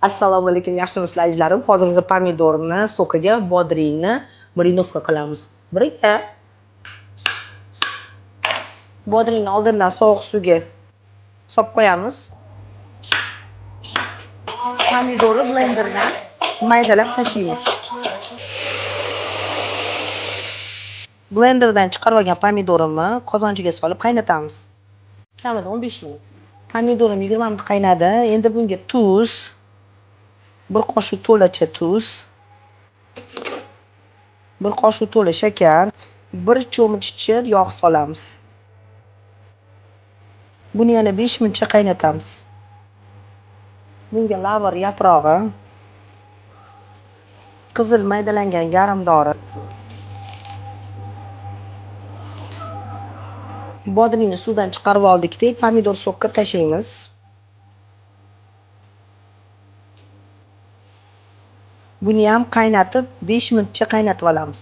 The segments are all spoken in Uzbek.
Assalomu alaykum yaxshi izleyicilerim. Hozir pomidorni so'kiga bodringni marinovka qilamiz. Birga bodringni oldindan sovuq suvga solib qo'yamiz. Pomidorni blenderdan maydalab tashlaymiz. Blenderdan chiqarib olgan pomidorimni qozonchaga solib qaynatamiz. Kamida 15 minut. Pomidorim 20 minut qaynadi. Endi bunga tuz, 1 qoshiq to'lacha tuz, 1 qoshiq to'la shakar, 1 cho'mich yog' solamiz. Buni yana 5 minutcha qaynatamiz. Bunga lavr yaprog'i, qizil maydalangan garimdori, bodringni suvdan chiqarib oldikda, pomidor so'qqa tashlaymiz. Buni ham qaynatib 5 minutcha qaynatib olamiz.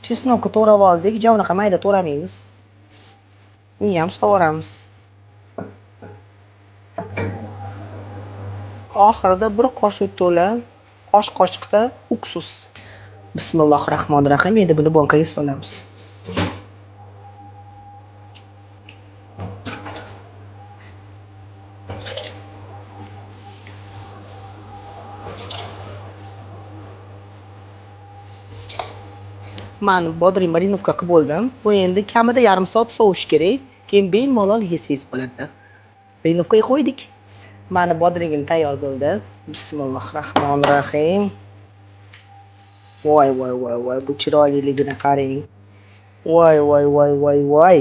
Chesnokni to'g'rab oldik, javnaqa mayda to'g'ramaymiz. Buni ham sovuramiz. Oxirida 1 qoshiq to'la osh qoshiqda uksus. Bismillahirrohmanirrohim. Endi buni bankaga solamiz. Men bodring marinovka qilib bo'ldim. Bu endi kamida yarim soat sovish kerak. Keyin bemalol yesangiz bo'ladi. Marinovkaga qo'ydik. Mana bodringim tayyor bo'ldi. Bismillahirrohmanirrohim. Voy voy voy voy, bu chiroyliligini qarang. Voy voy voy voy voy.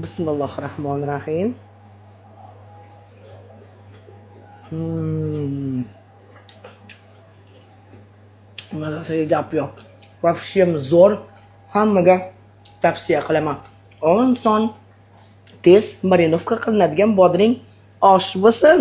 Bismillahirrohmanirrohim. Mazasiga gap yo'q. Vafshiyam zo'r. Hammaga tavsiya qilaman. Oson, tez marinovka qilinadigan bodring osh bo'lsin.